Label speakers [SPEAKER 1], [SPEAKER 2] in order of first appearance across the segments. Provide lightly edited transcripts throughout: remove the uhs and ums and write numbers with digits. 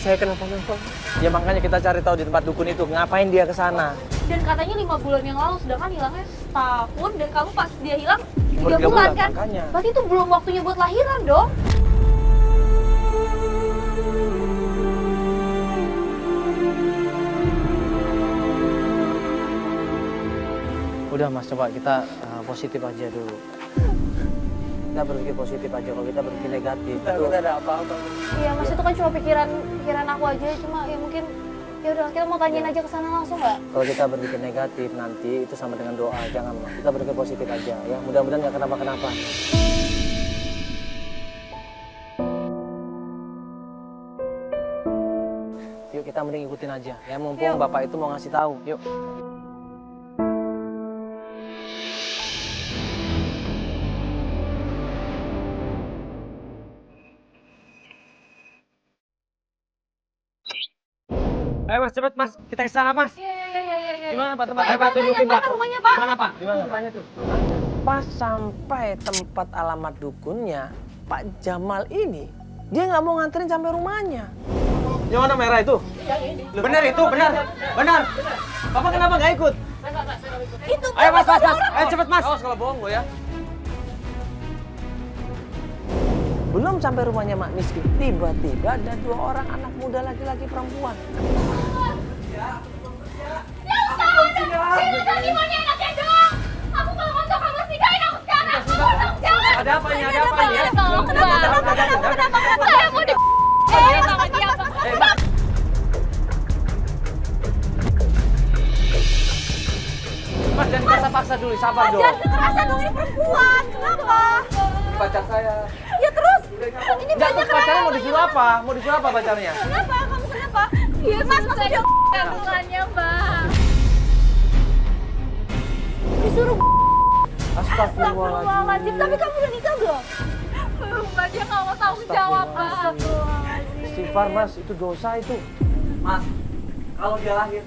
[SPEAKER 1] saya kenapa-napa. Ya makanya kita cari tahu di tempat dukun itu, ngapain dia ke sana.
[SPEAKER 2] Dan katanya 5 bulan yang lalu, sedangkan hilangnya setahun. Dan kamu pas dia hilang 3
[SPEAKER 1] Umur 3
[SPEAKER 2] bulan
[SPEAKER 1] bulan,
[SPEAKER 2] kan?
[SPEAKER 1] makanya.
[SPEAKER 2] Berarti itu belum waktunya buat lahiran dong.
[SPEAKER 1] Udah mas, coba kita positif aja dulu. Kita berpikir positif aja, kalau kita berpikir negatif itu ada apa-apa.
[SPEAKER 2] Iya mas, itu kan cuma pikiran aku aja, cuma ya mungkin ya udah kita mau tanyain aja ke sana langsung nggak?
[SPEAKER 1] Kalau kita berpikir negatif nanti itu sama dengan doa, jangan mas. Kita berpikir positif aja ya, mudah-mudahan nggak kenapa-kenapa. Yuk kita mending ikutin aja, ya mumpung bapak itu mau ngasih tahu. Yuk.
[SPEAKER 3] Ayo mas, cepet mas, kita ke sana mas.
[SPEAKER 2] Iya.
[SPEAKER 1] Gimana pak tempat?
[SPEAKER 3] Ayo pak, tunjukin pak.
[SPEAKER 2] Rumahnya pak.
[SPEAKER 3] Gimana pak?
[SPEAKER 1] Gimana?
[SPEAKER 3] Rupanya tuh.
[SPEAKER 1] Pas sampai tempat alamat dukunnya, Pak Jamal ini, dia nggak mau nganterin sampai rumahnya. Yang warna merah itu?
[SPEAKER 3] Benar itu, benar. Benar.
[SPEAKER 1] Bapak kenapa nggak ikut?
[SPEAKER 2] Itu
[SPEAKER 3] Ayo mas, mas, mas. Ayo cepet mas.
[SPEAKER 1] Awas kalau bohong lo ya. Belum sampai rumahnya Mak Miskin, tiba-tiba ada 2 orang anak muda laki-laki perempuan.
[SPEAKER 3] Ada apa ini? Ada apa ini?
[SPEAKER 2] Kenapa? Saya mau di... sama dia pak.
[SPEAKER 1] Mas jangan paksa-paksa dulu, sabar dong.
[SPEAKER 2] Jangan kerasa dong, ini perempuan. Kenapa?
[SPEAKER 1] Pacar saya.
[SPEAKER 2] Ya terus, ini
[SPEAKER 1] Enggak,
[SPEAKER 2] banyak
[SPEAKER 1] terus pacarnya mau
[SPEAKER 2] orang.
[SPEAKER 1] disuruh apa? Mau disuruh apa pacarnya?
[SPEAKER 2] Kenapa? Kamu kenapa? Iya mas, maksudnya kandungannya mbak. Disuruh
[SPEAKER 1] Astagfirullahaladzim.
[SPEAKER 2] Tapi kamu udah nikah belum? Belum mbak, dia nggak mau tanggung jawab mbak.
[SPEAKER 1] Istighfar mas, itu dosa itu.
[SPEAKER 3] Mas, kalau dia lahir,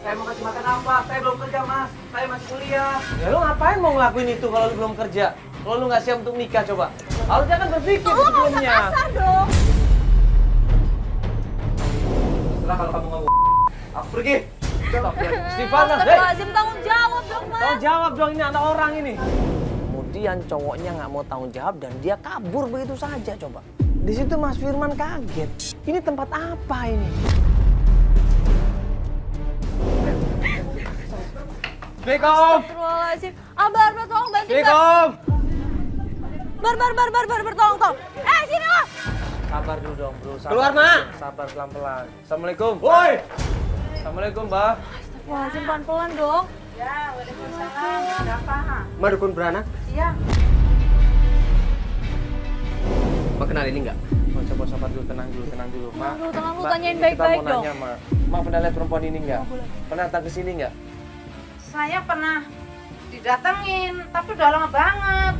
[SPEAKER 3] saya mau kasih makan apa? Saya belum kerja mas, saya masih kuliah.
[SPEAKER 1] Ya lu ngapain mau ngelakuin itu kalau lu belum kerja? Kalau lu nggak siap untuk nikah coba. Harusnya kan berpikir sebelumnya.
[SPEAKER 2] Kasar dong.
[SPEAKER 3] Setelah kalau kamu ngomong, aku pergi.
[SPEAKER 1] Istighfar mas,
[SPEAKER 2] Astagfirullahaladzim, tanggung jawab dong mas.
[SPEAKER 1] tahu jawab dong, ini anak orang ini. Kemudian cowoknya nggak mau tanggung jawab dan dia kabur begitu saja coba. Di situ Mas Firman kaget. Ini tempat apa ini?
[SPEAKER 3] Assalamualaikum.
[SPEAKER 2] Astagfirullahaladzim. Bar, tolong bantu bar.
[SPEAKER 3] Assalamualaikum.
[SPEAKER 2] Bar, tolong. Sini lo.
[SPEAKER 1] Sabar dulu dong bro. Sabar,
[SPEAKER 3] Keluar, Mak.
[SPEAKER 1] Sabar pelan-pelan. Assalamualaikum.
[SPEAKER 3] Woi.
[SPEAKER 1] Assalamualaikum Mbak.
[SPEAKER 2] Astagfirullahaladzim, pelan-pelan dong.
[SPEAKER 4] Ya, waalaikumsalam. Ada apa?
[SPEAKER 3] Mbak dukun beranak,
[SPEAKER 4] Iya.
[SPEAKER 3] mau kenal ini enggak?
[SPEAKER 1] Mau coba sabar dulu, tenang dulu. Mak,
[SPEAKER 2] Aduh, tenang lu
[SPEAKER 1] Mak,
[SPEAKER 2] tanyain
[SPEAKER 1] ini
[SPEAKER 2] baik-baik
[SPEAKER 1] kita mau
[SPEAKER 2] dong.
[SPEAKER 1] nanya, Mak pernah lihat perempuan ini nggak? Pernah datang ke sini nggak?
[SPEAKER 4] Saya pernah didatengin, tapi udah lama banget.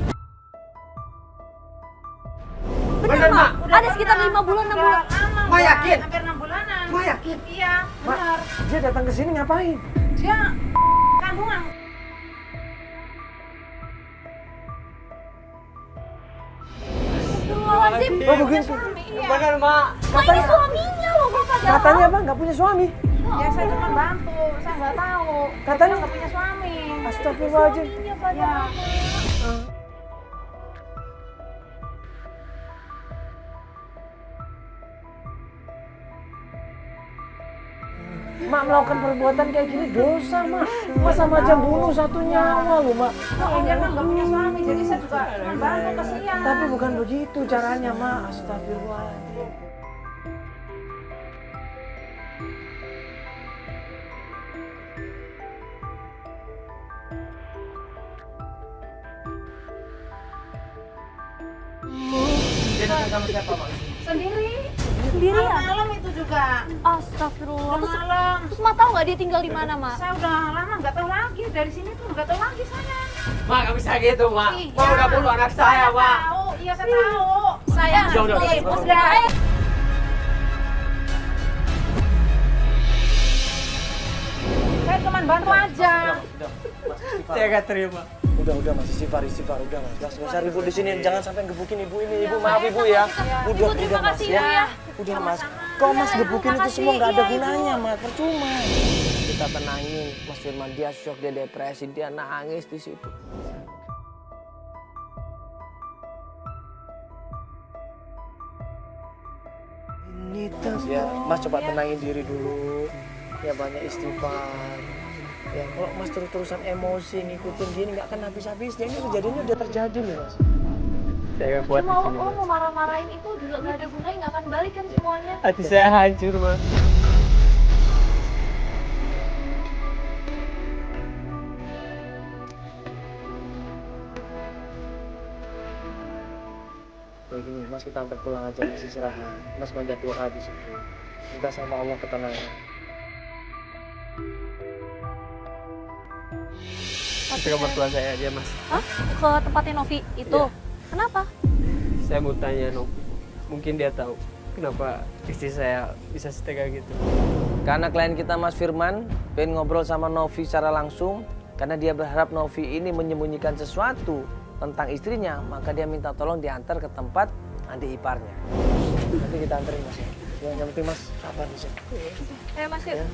[SPEAKER 2] Bener mak, ada sekitar 5 bulan, 6 bulan.
[SPEAKER 4] Lama,
[SPEAKER 3] Ma yakin?
[SPEAKER 4] Hampir 6 bulanan.
[SPEAKER 3] Ma yakin?
[SPEAKER 4] Iya, benar.
[SPEAKER 1] Dia datang ke sini ngapain?
[SPEAKER 4] Dia kandungan.
[SPEAKER 2] Astagfirullahaladzim.
[SPEAKER 1] Oh begitu.
[SPEAKER 4] Iya.
[SPEAKER 3] Benar mak.
[SPEAKER 2] Ma ini suaminya loh bapak jalan.
[SPEAKER 1] Katanya apa? Nggak punya suami?
[SPEAKER 4] Ya saya cuma bantu, saya nggak tahu.
[SPEAKER 1] Katanya-
[SPEAKER 4] Dia nggak punya suami.
[SPEAKER 1] Astagfirullahaladzim.
[SPEAKER 2] Suaminya Pak
[SPEAKER 4] Ya.
[SPEAKER 2] Jamal.
[SPEAKER 1] Mak melakukan perbuatan kayak gini dosa mak. Masa macam bunuh satu nyawa loh mak.
[SPEAKER 4] Oh, dia kan nggak punya suami, jadi saya juga cuma bantu, kasihan.
[SPEAKER 1] Tapi bukan begitu caranya mak. Astagfirullahaladzim.
[SPEAKER 3] Dia datang sama siapa mak?
[SPEAKER 4] Sendiri.
[SPEAKER 2] Sendirian.
[SPEAKER 4] Malam itu juga.
[SPEAKER 2] Astagfirullah. Terus,
[SPEAKER 4] Malam.
[SPEAKER 2] terus ma tahu nggak dia tinggal di mana mak?
[SPEAKER 4] Saya udah lama nggak tahu lagi, dari sini tuh nggak tahu lagi saya.
[SPEAKER 3] Mak nggak bisa gitu mak.
[SPEAKER 4] Iya.
[SPEAKER 3] Mak udah bunuh anak saya mak.
[SPEAKER 4] Tahu, iya saya tahu. Saya
[SPEAKER 3] Udah.
[SPEAKER 4] udah. Saya cuma bantu aja.
[SPEAKER 1] Udah, Mas, istighfar.
[SPEAKER 3] Saya nggak terima.
[SPEAKER 1] Udah Mas, istighfar, udah Mas. Mas, nggak usah ribut di sini, jangan sampai gebukin ibu ini. Ibu maaf ibu ya. Udah Mas ya. Udah Mas. Kok Mas gebukin itu semua nggak ada gunanya Mas, percuma. Kita tenangin Mas Firman, dia shock, dia depresi, dia nangis di situ. Mas ya, Mas coba tenangin diri dulu. Ya banyak istighfar. Ya kalau Mas terus-terusan emosi ngikutin gini nggak akan habis-habisnya. Ini kejadiannya udah terjadi nih Mas.
[SPEAKER 3] Saya nggak kuat di
[SPEAKER 2] Cuma
[SPEAKER 3] sini.
[SPEAKER 2] lo mau marah-marahin itu juga nggak ada gunanya, nggak akan balik kan semuanya.
[SPEAKER 3] Hati saya hancur, Mas.
[SPEAKER 1] Kayak gini, Mas kita sampai pulang aja, Mas istirahat. Mas banyak doa di situ. Minta sama Allah ketenangan.
[SPEAKER 3] Itu ke mertua saya aja, Mas.
[SPEAKER 2] Hah? Ke tempatnya Novi itu?
[SPEAKER 3] Iya.
[SPEAKER 2] Kenapa?
[SPEAKER 3] Saya mau tanya Novi. Mungkin dia tahu kenapa istri saya bisa setega gitu.
[SPEAKER 1] Karena klien kita Mas Firman pengen ngobrol sama Novi secara langsung, karena dia berharap Novi ini menyembunyikan sesuatu tentang istrinya, maka dia minta tolong diantar ke tempat adik iparnya. Nanti kita anterin Mas ya. Yang penting Mas sabar di sini.
[SPEAKER 2] Ayo Mas yuk.
[SPEAKER 1] Ya.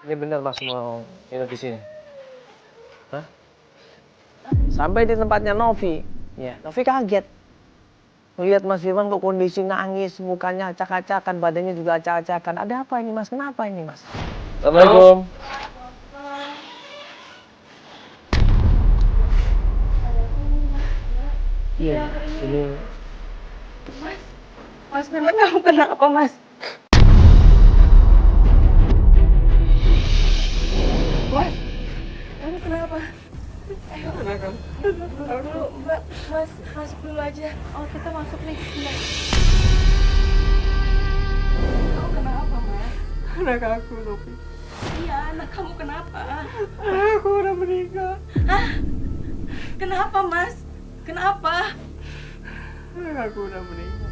[SPEAKER 1] Ini benar Mas mau nginep di sini? Hah? Sampai di tempatnya Novi, ya Novi kaget. Melihat Mas Firman kok kondisi nangis, mukanya acak-acakan, badannya juga acak-acakan. Ada apa ini Mas? Kenapa ini Mas?
[SPEAKER 3] Assalamualaikum.
[SPEAKER 1] Iya, ini
[SPEAKER 4] Mas Firman, kamu kenapa, Mas? Mas, kamu kenapa? Ayo, dulu, Mbak, Mas, masuk dulu aja.
[SPEAKER 2] Oh kita masuk nih. Iya.
[SPEAKER 4] Kamu kenapa, Mas?
[SPEAKER 3] Anak aku, Novi.
[SPEAKER 4] Iya, anak kamu kenapa?
[SPEAKER 3] Aku udah meninggal.
[SPEAKER 4] Hah? Kenapa, Mas? Kenapa?
[SPEAKER 3] Anak aku udah meninggal.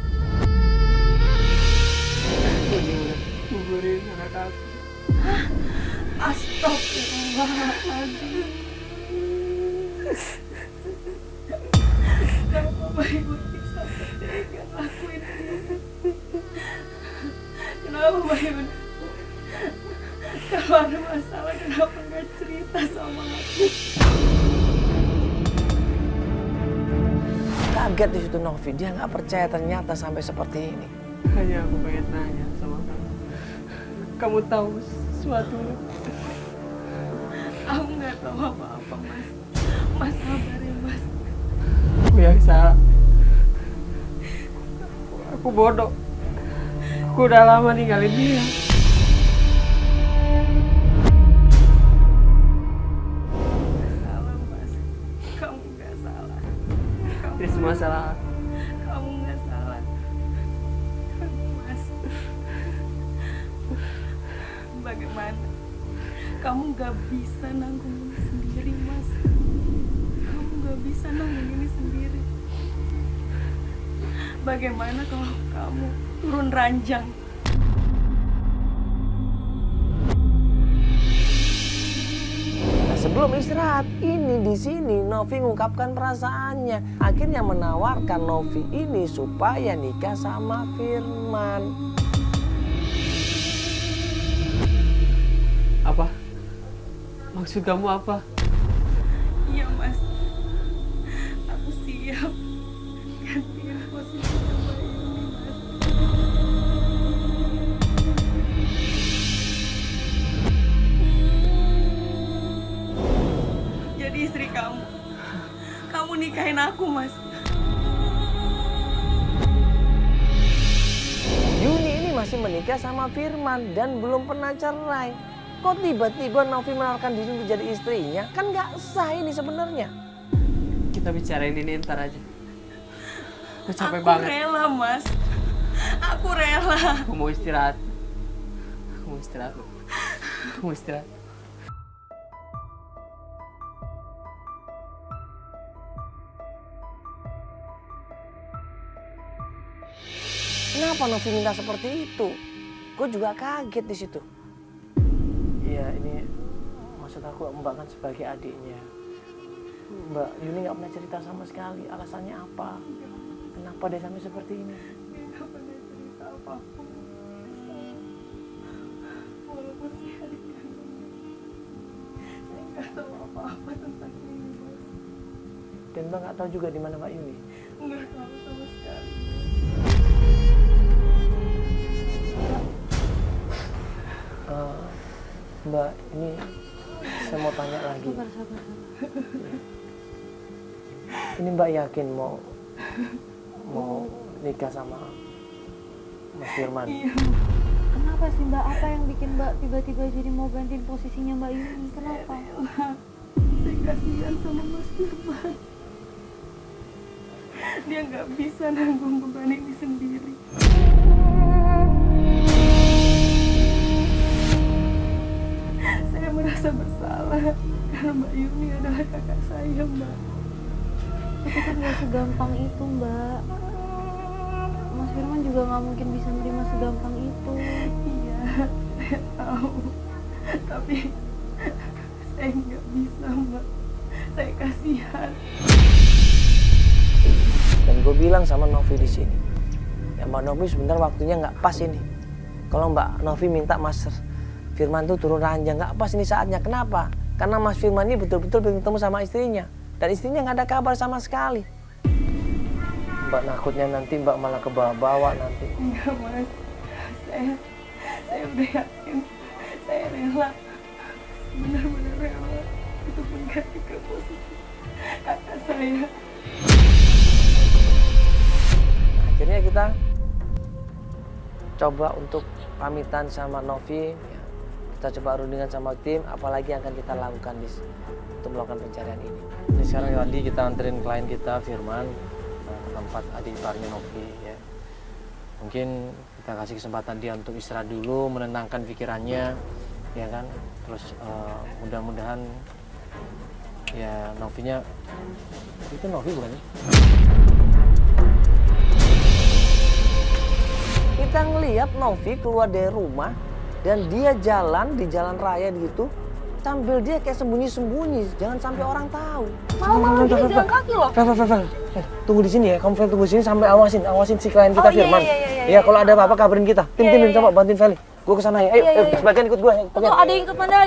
[SPEAKER 3] Kuburin anak aku.
[SPEAKER 4] Astagfirullahaladzim. Kenapa Bayu bisa tega lakuin ini? Kenapa Bayu? Kalau ada masalah kenapa nggak cerita sama aku?
[SPEAKER 1] kaget di situ Novi. Dia nggak percaya ternyata sampai seperti ini.
[SPEAKER 3] Hanya aku pengen nanya sama kamu. Kamu tahu sesuatu?
[SPEAKER 4] Aku nggak tahu apa-apa, Mas. Mas sabar ya, Mas.
[SPEAKER 3] Aku yang salah. Aku bodoh. Aku udah lama ninggalin dia.
[SPEAKER 4] Salah, Mas. Kamu nggak salah.
[SPEAKER 3] Ini semua salah aku.
[SPEAKER 4] Kamu nggak salah. Mas. Bagaimana? Kamu nggak bisa nanggung ini sendiri, Mas. Kamu nggak bisa nanggung ini sendiri. Bagaimana kalau kamu turun ranjang?
[SPEAKER 1] Nah, sebelum istirahat, ini di sini Novi mengungkapkan perasaannya. Akhirnya menawarkan Novi ini supaya nikah sama Firman.
[SPEAKER 3] Apa? Maksud kamu apa?
[SPEAKER 4] Iya, Mas. Aku siap gantiin posisinya Bayu ini, Mas. Jadi istri kamu. Kamu nikahin aku, Mas.
[SPEAKER 1] Yuni ini masih menikah sama Firman dan belum pernah cerai. Kok tiba-tiba Novi menawarkan diri untuk jadi istrinya? Kan nggak sah ini sebenarnya.
[SPEAKER 3] Kita bicarain ini ntar aja. Aku capek
[SPEAKER 4] Aku
[SPEAKER 3] banget.
[SPEAKER 4] rela, Mas. Aku rela.
[SPEAKER 3] Aku mau istirahat. Aku mau istirahat. Aku mau istirahat.
[SPEAKER 1] Kenapa Novi minta seperti itu? Gue juga kaget di situ. Iya, ini maksud aku Mbak kan sebagai adiknya. Mbak Yuni nggak pernah cerita sama sekali. Alasannya apa? Kenapa dia sampai seperti ini?
[SPEAKER 4] Dia nggak pernah cerita apapun. Walaupun saya hari saya nggak tahu apa-apa tentang ini, Mas.
[SPEAKER 1] Dan Mbak nggak tahu juga di mana Mbak Yuni.
[SPEAKER 4] Nggak tahu sama sekali.
[SPEAKER 1] Mbak, ini saya mau tanya lagi.
[SPEAKER 2] Sabar.
[SPEAKER 1] Ini Mbak yakin mau nikah sama Mas Firman?
[SPEAKER 4] Iya,
[SPEAKER 2] Kenapa sih Mbak? Apa yang bikin Mbak tiba-tiba jadi mau gantiin posisinya Mbak Yuni? Kenapa?
[SPEAKER 4] saya kasihan sama Mas Firman. Dia nggak bisa nanggung beban ini sendiri. Saya merasa bersalah karena Mbak Yuni adalah kakak saya, Mbak.
[SPEAKER 2] Tapi kan gak segampang itu Mbak. Mas Firman juga gak mungkin bisa menerima segampang itu.
[SPEAKER 4] Iya, saya tahu. Tapi saya nggak bisa, Mbak. Saya kasihan.
[SPEAKER 1] Dan gue bilang sama Novi di sini, ya Mbak Novi sebentar waktunya nggak pas ini. Kalau Mbak Novi minta Mas Firman tuh turun ranjang, nggak pas ini saatnya. Kenapa? Karena Mas Firman ini betul-betul pengen ketemu sama istrinya. Dan istrinya nggak ada kabar sama sekali. Mbak takutnya nanti Mbak malah kebawa-bawa nanti.
[SPEAKER 4] Enggak, Mas. Saya udah yakin. Saya rela. Benar-benar rela. Itu mengganti ke posisi kakak saya.
[SPEAKER 1] Akhirnya kita coba untuk pamitan sama Novi. Ya. Kita coba rundingan sama tim, apalagi yang akan kita lakukan untuk melakukan pencarian ini. Jadi sekarang tadi kita anterin klien kita Firman ke tempat adik iparnya Novi. Ya. Mungkin kita kasih kesempatan dia untuk istirahat dulu, menenangkan pikirannya, ya kan. Terus mudah-mudahan ya Novinya itu Novi bukan sih? Kita ngelihat Novi keluar dari rumah dan dia jalan di jalan raya gitu, sambil dia kayak sembunyi-sembunyi, jangan sampai orang tahu.
[SPEAKER 2] Malam-malam dia jalan kaki loh.
[SPEAKER 1] Fel, tunggu di sini ya, kamu tunggu di sini sampai awasin si klien kita Firman. Iya, kalau ada apa-apa kabarin kita. Tim coba bantuin Feli. Gue kesana ya. Ayo, sebagian ikut gue.
[SPEAKER 2] Tuh ada yang ikut Manda.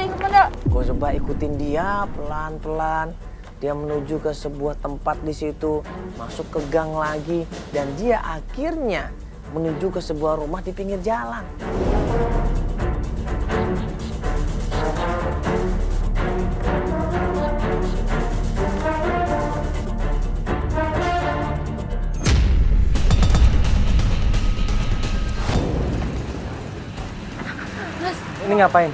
[SPEAKER 1] Gue coba ikutin dia pelan-pelan. Dia menuju ke sebuah tempat di situ, masuk ke gang lagi, dan dia akhirnya menuju ke sebuah rumah di pinggir jalan. Ini ngapain?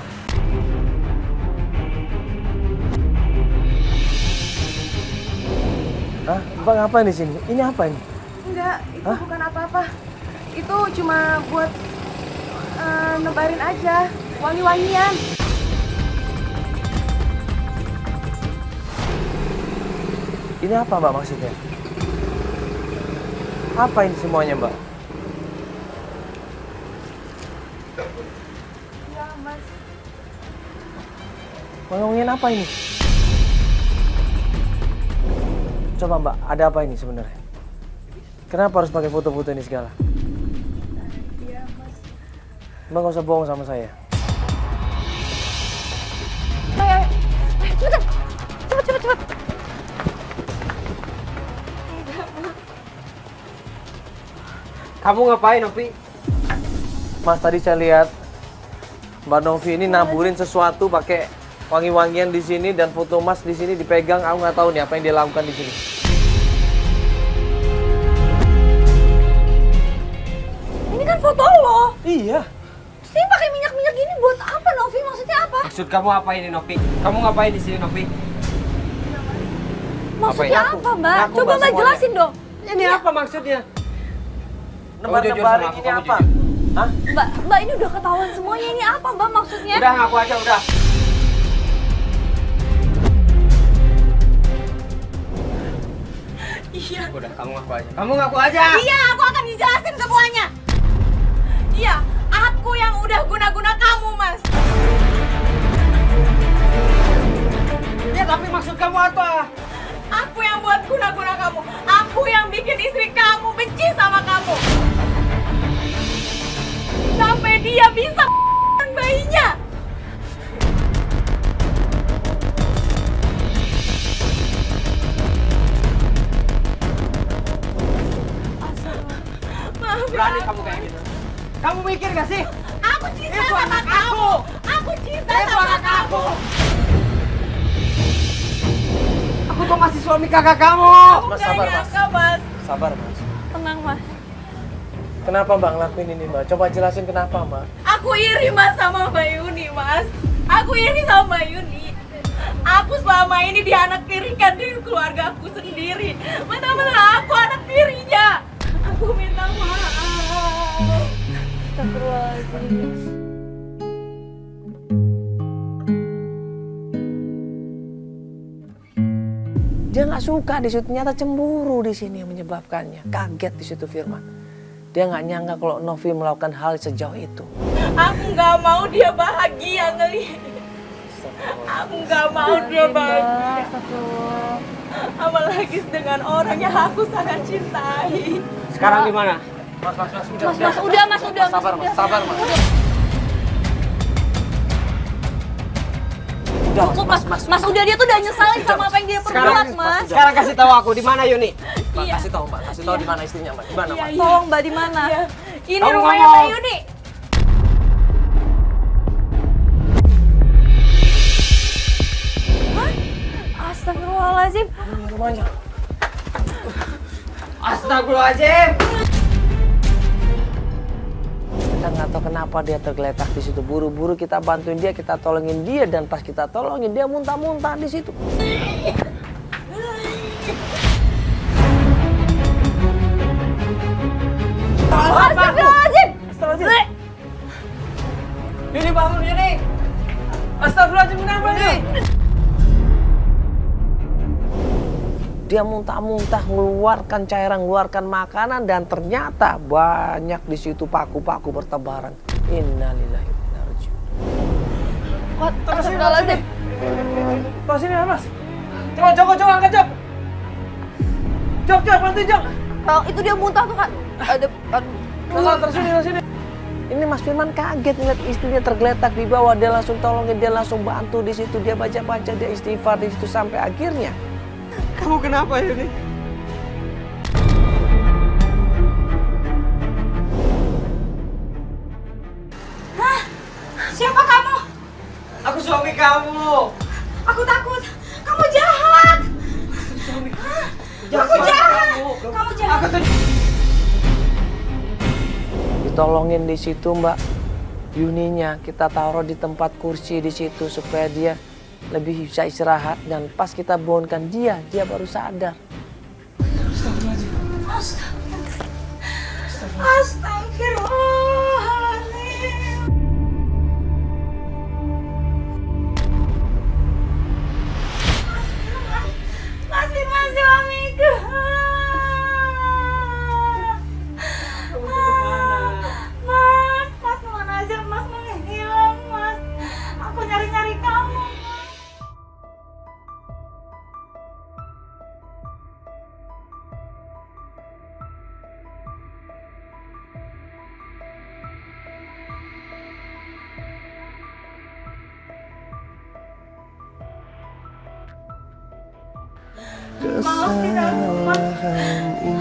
[SPEAKER 1] Hah? Mbak ngapain di sini? Ini apa ini?
[SPEAKER 4] Enggak, itu bukan apa-apa. Itu cuma buat nebarin aja, wangi-wangian.
[SPEAKER 1] Ini apa Mbak maksudnya? Apa ini semuanya Mbak?
[SPEAKER 4] Iya, Mas.
[SPEAKER 1] Ngomongin apa ini? Coba Mbak, ada apa ini sebenarnya? Kenapa harus pakai foto-foto ini segala?
[SPEAKER 4] Iya, Mas.
[SPEAKER 1] Mbak gak usah bohong sama saya.
[SPEAKER 2] Ayo. Cepet.
[SPEAKER 3] Kamu ngapain, Novi?
[SPEAKER 1] Mas, tadi saya lihat Mbak Novi ini naburin sesuatu pakai wangi-wangian di sini dan foto Mas di sini dipegang. Aku nggak tahu nih apa yang dia lakukan di sini.
[SPEAKER 2] Ini kan foto lo.
[SPEAKER 1] Iya.
[SPEAKER 2] Ini pakai minyak-minyak gini buat apa Novi? Maksudnya apa?
[SPEAKER 3] Maksud kamu apa ini, Novi? Kamu ngapain di sini, Novi?
[SPEAKER 2] Maksudnya
[SPEAKER 3] Ngaku.
[SPEAKER 2] apa Mbak?
[SPEAKER 3] Ngaku,
[SPEAKER 2] Coba
[SPEAKER 3] Mbak,
[SPEAKER 2] Mbak
[SPEAKER 3] semuanya.
[SPEAKER 2] jelasin dong.
[SPEAKER 1] Ini apa maksudnya?
[SPEAKER 3] Kamu jujur sama
[SPEAKER 1] Nebar-nebarin
[SPEAKER 3] aku,
[SPEAKER 1] ini
[SPEAKER 3] kamu
[SPEAKER 1] apa?
[SPEAKER 3] jujur.
[SPEAKER 1] Hah?
[SPEAKER 2] Mbak ini udah ketahuan semuanya. Ini apa Mbak maksudnya?
[SPEAKER 3] Udah, ngaku aja, udah.
[SPEAKER 4] Iya.
[SPEAKER 3] Udah, kamu ngaku aja. Kamu ngaku aja!
[SPEAKER 2] Iya, aku akan dijelasin semuanya.
[SPEAKER 4] Iya, aku yang udah guna-guna kamu, Mas.
[SPEAKER 3] Ya tapi maksud kamu apa?
[SPEAKER 4] Aku yang buat guna-guna kamu. Aku yang bikin istri kamu benci sama kamu. Sampai dia bisa bayinya. Maafin
[SPEAKER 3] Berani
[SPEAKER 4] aku.
[SPEAKER 3] kamu kayak gitu. Kamu mikir gak sih?
[SPEAKER 4] Aku cinta
[SPEAKER 3] Itu
[SPEAKER 4] sama
[SPEAKER 3] anak
[SPEAKER 4] kamu.
[SPEAKER 3] aku.
[SPEAKER 4] Aku cinta
[SPEAKER 3] Itu
[SPEAKER 4] sama
[SPEAKER 3] anak
[SPEAKER 4] kamu.
[SPEAKER 3] aku. Aku tuh masih suami kakak kamu.
[SPEAKER 1] Mas,
[SPEAKER 4] Gak
[SPEAKER 1] sabar, Mas.
[SPEAKER 4] nyangka, Mas.
[SPEAKER 1] Sabar, Mas.
[SPEAKER 2] Tenang, Mas.
[SPEAKER 1] Kenapa Mbak ngelakuin ini, Mbak? Coba jelasin kenapa, Mbak.
[SPEAKER 4] Aku iri, Mas, sama Mbak Yuni, Mas. Aku iri sama Mbak Yuni. Aku selama ini dianak-tirikan dari keluarga aku sendiri. Benar-benar aku anak tirinya. Aku minta maaf.
[SPEAKER 2] Astagfirullahaladzim.
[SPEAKER 1] Dia nggak suka di situ, ternyata cemburu di sini yang menyebabkannya. Kaget di situ Firman. Dia nggak nyangka kalau Novi melakukan hal sejauh itu.
[SPEAKER 4] Aku nggak mau dia bahagia ngelihat. Aku nggak mau dia bahagia.
[SPEAKER 2] Astagfirullah.
[SPEAKER 4] Apalagi dengan orang yang aku sangat cintai.
[SPEAKER 3] Sekarang di mana?
[SPEAKER 1] Mas,
[SPEAKER 2] Mas, udah, Mas, udah.
[SPEAKER 1] Sabar, Mas, sabar, Mas. Udah,
[SPEAKER 2] Cukup, Mas, udah, dia tuh udah nyesalin sama apa yang dia perbuat, Mas.
[SPEAKER 3] Sekarang kasih tahu aku di mana Yuni?
[SPEAKER 1] Mbak, kasih tahu, Mbak. Kasih tahu di mana istrinya, Mbak. Di mana, Mbak?
[SPEAKER 2] Tolong, Mbak, di mana?
[SPEAKER 4] Iya. Ini
[SPEAKER 3] Kamu
[SPEAKER 4] rumahnya
[SPEAKER 3] ngomong.
[SPEAKER 4] Mbak Yuni.
[SPEAKER 2] Astagfirullahaladzim.
[SPEAKER 1] Ini rumahnya.
[SPEAKER 3] Astagfirullahaladzim.
[SPEAKER 1] Kita nggak tahu kenapa dia tergeletak di situ. Buru-buru kita bantuin dia, kita tolongin dia, dan pas kita tolongin dia muntah-muntah di situ.
[SPEAKER 2] Astagfirullahaladzim.
[SPEAKER 3] Yuni bangun Yuni. Astagfirullahaladzim, kenapa ini?
[SPEAKER 1] Dia muntah-muntah, mengeluarkan cairan, mengeluarkan makanan, dan ternyata banyak di situ paku-paku bertebaran. Innalillahi wa inna ilaihi raji'un.
[SPEAKER 2] Astagfirullahaladzim.
[SPEAKER 3] Pas sini Mas. Coba angkat Jok. Jok, bantuin Jok.
[SPEAKER 2] Oh, itu dia muntah tuh, Kak.
[SPEAKER 3] Terus sini.
[SPEAKER 1] Ini Mas Firman kaget ngeliat istrinya tergeletak di bawah. Dia langsung tolongin, dia langsung bantu di situ. Dia baca-baca, dia istighfar di situ sampai akhirnya.
[SPEAKER 3] Kamu kenapa Yuni?
[SPEAKER 4] Siapa kamu?
[SPEAKER 3] Aku suami kamu.
[SPEAKER 4] Aku takut. Kamu jahat.
[SPEAKER 3] Aku
[SPEAKER 4] jahat. Kamu jahat.
[SPEAKER 3] Aku tuh
[SPEAKER 1] Ditolongin di situ Mbak Yuninya, kita taruh di tempat kursi di situ supaya dia lebih bisa istirahat, dan pas kita bangunkan dia baru sadar.
[SPEAKER 4] Astagfirullahaladzim. Mas Firman suamiku. Mas kemana aja? Mas menghilang, Mas. Aku nyari-nyari kamu.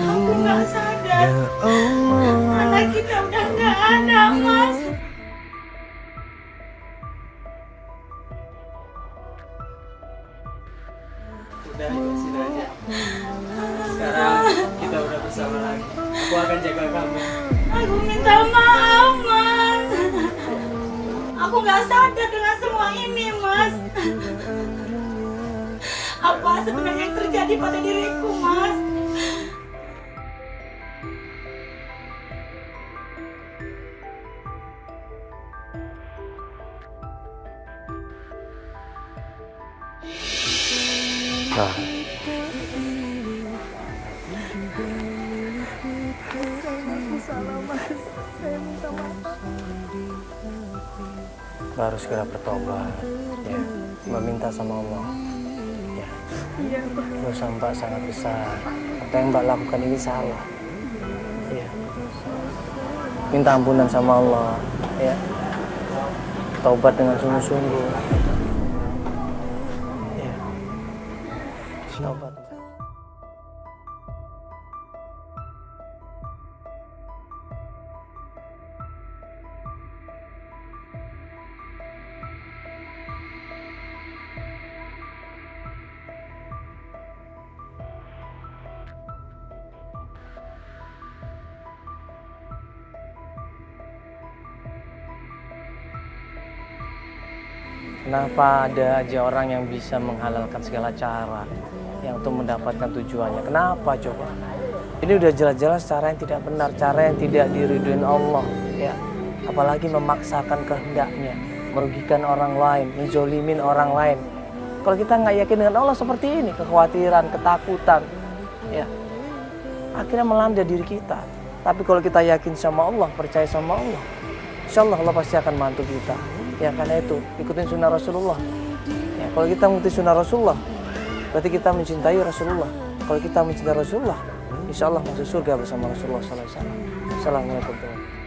[SPEAKER 4] Aku nggak sadar. Anak kita udah nggak ada, Mas.
[SPEAKER 3] udah sini aja. Sekarang kita udah bersama lagi. Aku akan jaga kamu.
[SPEAKER 4] Aku minta maaf, Mas. Aku nggak sadar dengan semua ini, Mas. Apa sebenarnya yang terjadi pada diriku, Mas?
[SPEAKER 1] Nah,
[SPEAKER 4] Salah, Mas. Saya minta maaf.
[SPEAKER 1] Baru segera bertobat, ya, meminta sama Allah. Ya, dosa Mbak sangat besar. Apa yang Mbak lakukan ini salah. Ya, minta ampunan sama Allah. Ya, taubat dengan sungguh-sungguh. Ya, taubat. Kenapa ada aja orang yang bisa menghalalkan segala cara yang untuk mendapatkan tujuannya? Kenapa coba? Ini udah jelas-jelas cara yang tidak benar, cara yang tidak diridhoin Allah, ya. Apalagi memaksakan kehendaknya, merugikan orang lain, menzolimin orang lain. Kalau kita nggak yakin dengan Allah seperti ini, kekhawatiran, ketakutan, ya, akhirnya melanda diri kita. Tapi kalau kita yakin sama Allah, percaya sama Allah, insya Allah Allah pasti akan bantu kita. Ya, karena itu ikutin sunnah Rasulullah. Ya, kalau kita mengikuti sunnah Rasulullah, berarti kita mencintai Rasulullah. Kalau kita mencintai Rasulullah, insya Allah masuk surga bersama Rasulullah SAW. Assalamualaikum warahmatullahi wabarakatuh.